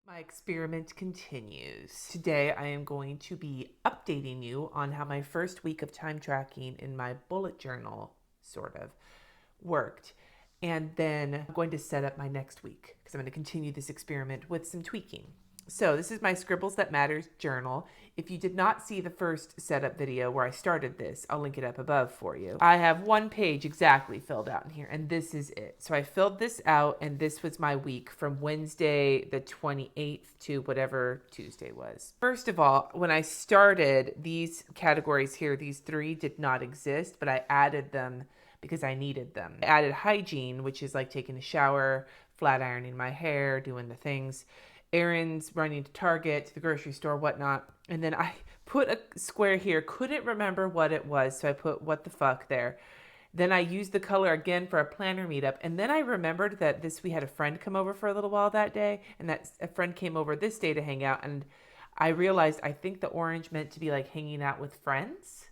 My experiment continues. Today I am going to be updating you on how my first week of time tracking in my bullet journal sort of worked. And then I'm going to set up my next week because I'm going to continue this experiment with some tweaking. So this is my Scribbles That Matters journal. If you did not see the first setup video where I started this, I'll link it up above for you. I have one page exactly filled out in here, and this is it. So I filled this out, and this was my week from Wednesday the 28th to whatever Tuesday was. First of all, when I started, these categories here, these three did not exist, but I added them because I needed them. I added hygiene, which is like taking a shower, flat ironing my hair, doing the things, errands, running to Target, to the grocery store, whatnot. And then I put a square here, couldn't remember what it was, so I put what the fuck there. Then I used the color again for a planner meetup. And then I remembered that we had a friend come over for a little while that day, and that a friend came over this day to hang out. And I realized I think the orange meant to be like hanging out with friends, ?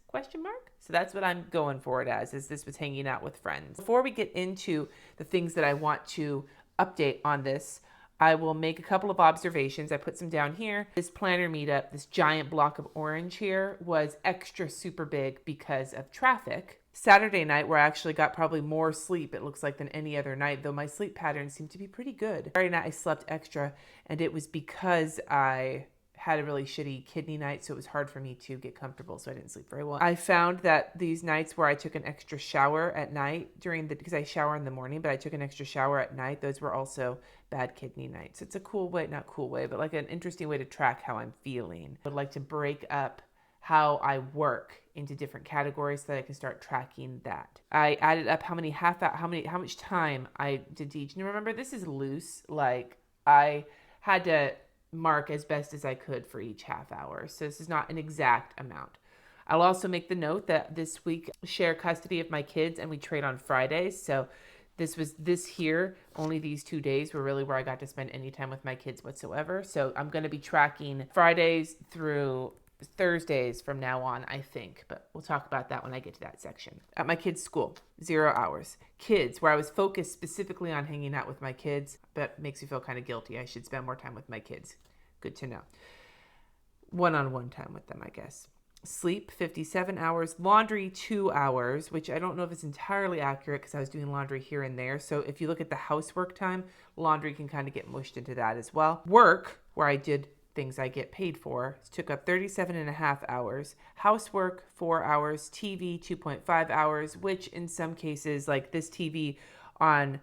So that's what I'm going for it as, is this was hanging out with friends. Before we get into the things that I want to update on this, I will make a couple of observations. I put some down here. This planner meetup, this giant block of orange here, was extra super big because of traffic. Saturday night, where I actually got probably more sleep, it looks like, than any other night, though my sleep patterns seemed to be pretty good. Friday night, I slept extra, and it was because I had a really shitty kidney night, so it was hard for me to get comfortable, so I didn't sleep very well. I found that these nights where I took an extra shower at night because I shower in the morning, but I took an extra shower at night, those were also bad kidney nights. It's a cool way, not cool way, but like an interesting way to track how I'm feeling. I would like to break up how I work into different categories so that I can start tracking that. I added up how much time I did each. And remember, this is loose. Like, I had to mark as best as I could for each half hour. So this is not an exact amount. I'll also make the note that this week I share custody of my kids and we trade on Fridays. So this here, only these 2 days were really where I got to spend any time with my kids whatsoever. So I'm going to be tracking Fridays through Thursdays from now on, I think, but we'll talk about that when I get to that section. At my kids' school, 0 hours. Kids, where I was focused specifically on hanging out with my kids, but makes me feel kind of guilty. I should spend more time with my kids. Good to know. One-on-one time with them, I guess. Sleep, 57 hours. Laundry, 2 hours, which I don't know if it's entirely accurate because I was doing laundry here and there. So if you look at the housework time, laundry can kind of get mushed into that as well. Work, where I did things I get paid for, took up 37.5 hours. Housework, 4 hours. TV, 2.5 hours, which in some cases, like this TV on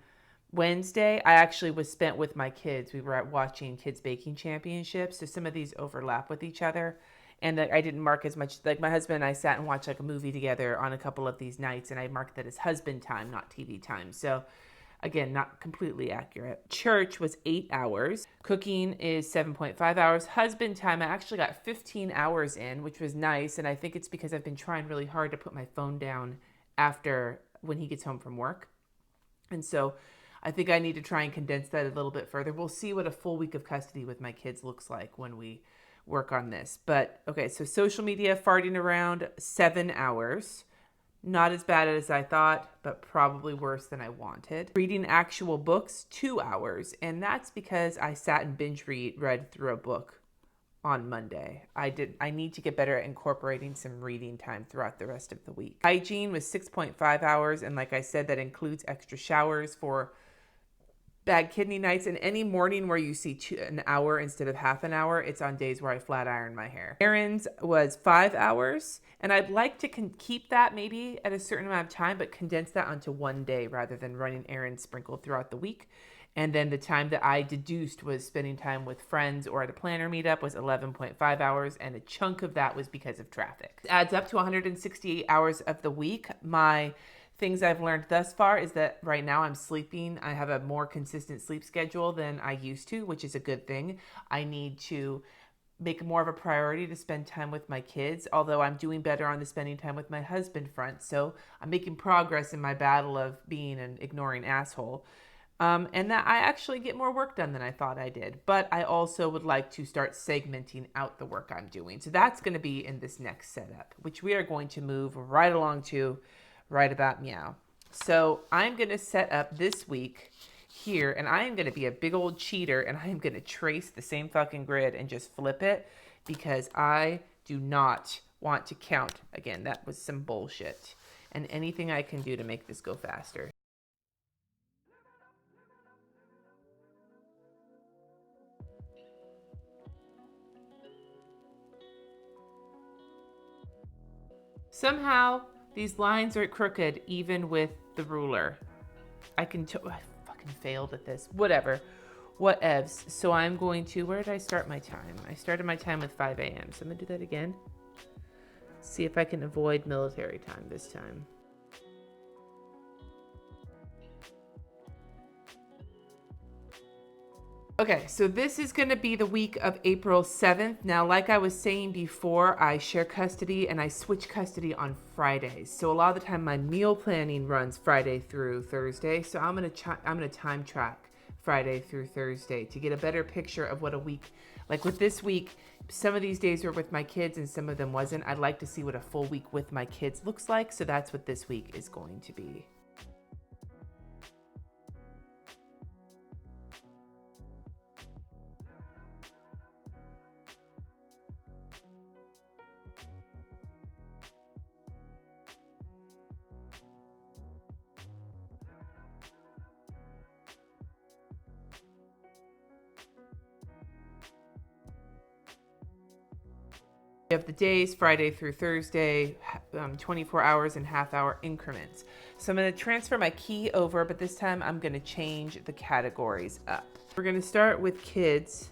Wednesday, I actually was spent with my kids. We were watching Kids Baking Championships, so some of these overlap with each other. And that I didn't mark as much, like my husband and I sat and watched like a movie together on a couple of these nights, and I marked that as husband time, not TV time. So again, not completely accurate. Church was 8 hours. Cooking is 7.5 hours. Husband time, I actually got 15 hours in, which was nice. And I think it's because I've been trying really hard to put my phone down after when he gets home from work. And so I think I need to try and condense that a little bit further. We'll see what a full week of custody with my kids looks like when we work on this. But okay, so social media, farting around, 7 hours. Not as bad as I thought, but probably worse than I wanted. Reading actual books, 2 hours. And that's because I sat and binge read through a book on Monday. I need to get better at incorporating some reading time throughout the rest of the week. Hygiene was 6.5 hours. And like I said, that includes extra showers for bad kidney nights, and any morning where you see an hour instead of half an hour, it's on days where I flat iron my hair. Errands was 5 hours, and I'd like to keep that maybe at a certain amount of time, but condense that onto one day rather than running errands sprinkled throughout the week. And then the time that I deduced was spending time with friends or at a planner meetup was 11.5 hours, and a chunk of that was because of traffic. It adds up to 168 hours of the week. My things I've learned thus far is that right now I'm sleeping. I have a more consistent sleep schedule than I used to, which is a good thing. I need to make more of a priority to spend time with my kids, although I'm doing better on the spending time with my husband front. So I'm making progress in my battle of being an ignoring asshole. And that I actually get more work done than I thought I did. But I also would like to start segmenting out the work I'm doing. So that's going to be in this next setup, which we are going to move right along to right about meow. So I'm going to set up this week here, and I am going to be a big old cheater, and I am going to trace the same fucking grid and just flip it because I do not want to count. Again, that was some bullshit. And anything I can do to make this go faster. Somehow, these lines are crooked even with the ruler. I fucking failed at this. Whatever. Whatevs. So I'm going to, where did I start my time? I started my time with 5 a.m. So I'm going to do that again. See if I can avoid military time this time. Okay, so this is going to be the week of April 7th. Now, like I was saying before, I share custody and I switch custody on Fridays. So a lot of the time my meal planning runs Friday through Thursday. So I'm going to time track Friday through Thursday to get a better picture of what a week, like with this week, some of these days were with my kids and some of them wasn't. I'd like to see what a full week with my kids looks like. So that's what this week is going to be. We have the days, Friday through Thursday, 24 hours and half-hour increments. So I'm going to transfer my key over, but this time I'm going to change the categories up. We're going to start with kids.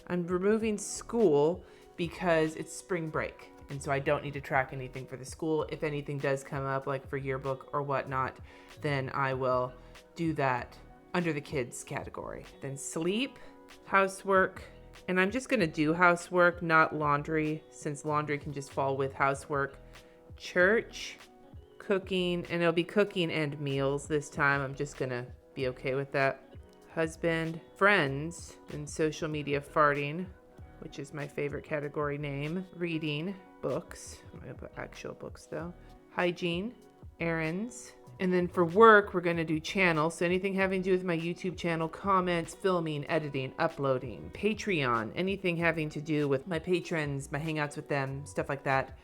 I'm removing school because it's spring break, and so I don't need to track anything for the school. If anything does come up, like for yearbook or whatnot, then I will do that under the kids category. Then sleep, housework, and I'm just going to do housework, not laundry, since laundry can just fall with housework. Church, cooking, and it'll be cooking and meals this time. I'm just going to be okay with that. Husband, friends, and social media farting, which is my favorite category name. Reading, books. I'm going to put actual books though. Hygiene, errands. And then for work, we're going to do channels. So anything having to do with my YouTube channel, comments, filming, editing, uploading, Patreon, anything having to do with my patrons, my hangouts with them, stuff like that.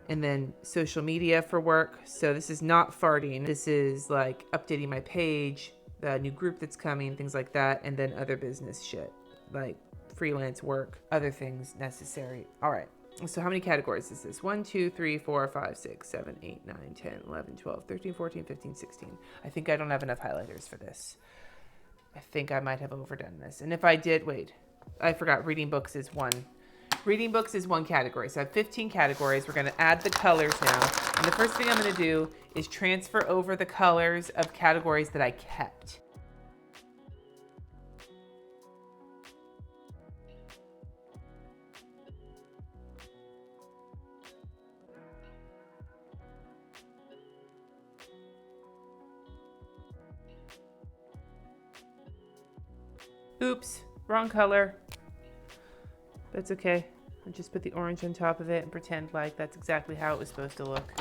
And then social media for work. So this is not farting. This is like updating my page, the new group that's coming, things like that. And then other business shit, like freelance work, other things necessary. All right. So how many categories is this? 1, 2, 3, 4, 5, 6, 7, 8, 9, 10, 11, 12, 13, 14, 15, 16. I think I don't have enough highlighters for this. I think I might have overdone this. And if I did, wait, I forgot reading books is one. Reading books is one category. So I have 15 categories. We're going to add the colors now. And the first thing I'm going to do is transfer over the colors of categories that I kept. Oops, wrong color. That's okay. I'll just put the orange on top of it and pretend like that's exactly how it was supposed to look.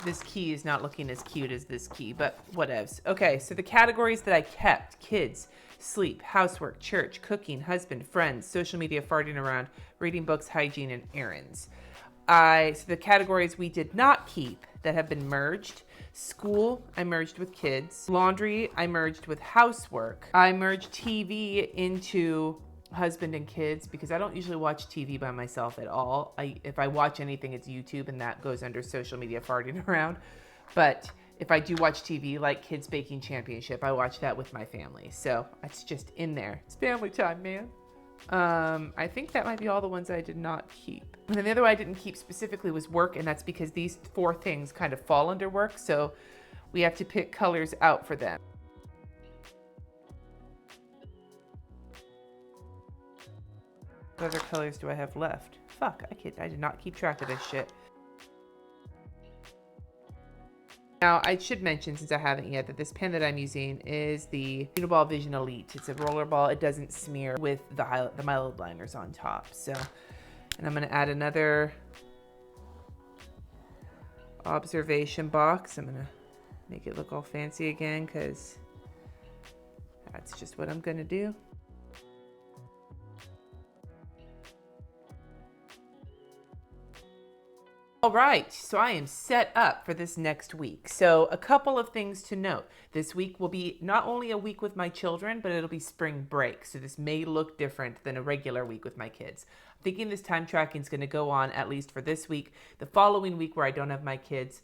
This key is not looking as cute as this key, but whatevs. Okay, so the categories that I kept: kids, sleep, housework, church, cooking, husband, friends, social media, farting around, reading books, hygiene, and errands. So the categories we did not keep that have been merged: school, I merged with kids; laundry, I merged with housework; I merged TV into husband and kids because I don't usually watch TV by myself at all. If I watch anything, it's YouTube, and that goes under social media farting around. But if I do watch TV, like Kids Baking Championship, I watch that with my family. So it's just in there. It's family time, man. I think that might be all the ones I did not keep. And then the other one I didn't keep specifically was work, and that's because these 4 things kind of fall under work, so we have to pick colors out for them. What other colors do I have left? Fuck, I did not keep track of this shit. Now, I should mention, since I haven't yet, that this pen that I'm using is the Uniball Vision Elite. It's a roller ball. It doesn't smear with the mild liners on top. So And I'm going to add another observation box. I'm going to make it look all fancy again because that's just what I'm going to do. All right, so I am set up for this next week. So a couple of things to note. This week will be not only a week with my children, but it'll be spring break. So this may look different than a regular week with my kids. I'm thinking this time tracking is going to go on at least for this week. The following week where I don't have my kids,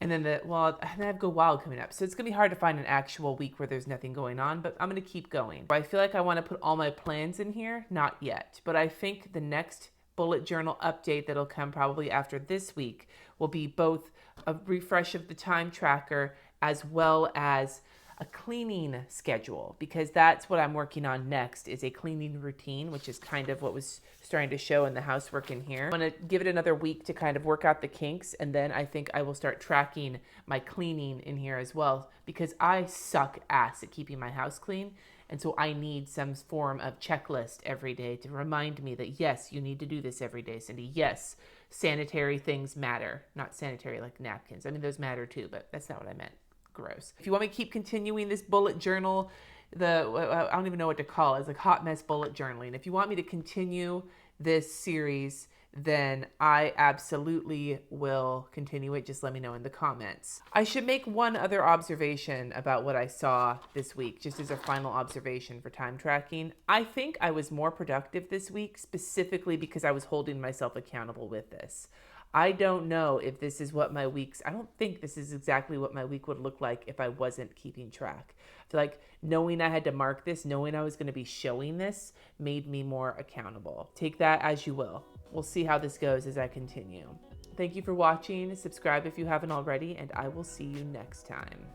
and then I have Go Wild coming up. So it's going to be hard to find an actual week where there's nothing going on, but I'm going to keep going. I feel like I want to put all my plans in here. Not yet, but I think the next bullet journal update that'll come probably after this week will be both a refresh of the time tracker as well as a cleaning schedule, because that's what I'm working on next, is a cleaning routine, which is kind of what was starting to show in the housework in here. I'm going to give it another week to kind of work out the kinks, and then I think I will start tracking my cleaning in here as well, because I suck ass at keeping my house clean. And so I need some form of checklist every day to remind me that, yes, you need to do this every day, Cindy. Yes, sanitary things matter. Not sanitary like napkins. I mean, those matter too, but that's not what I meant. Gross. If you want me to keep continuing this bullet journal, I don't even know what to call it. It's like hot mess bullet journaling. If you want me to continue this series, then I absolutely will continue it. Just let me know in the comments. I should make one other observation about what I saw this week, just as a final observation for time tracking. I think I was more productive this week, specifically because I was holding myself accountable with this. I don't know if this is what I don't think this is exactly what my week would look like if I wasn't keeping track. I feel like knowing I had to mark this, knowing I was going to be showing this, made me more accountable. Take that as you will. We'll see how this goes as I continue. Thank you for watching. Subscribe if you haven't already, and I will see you next time.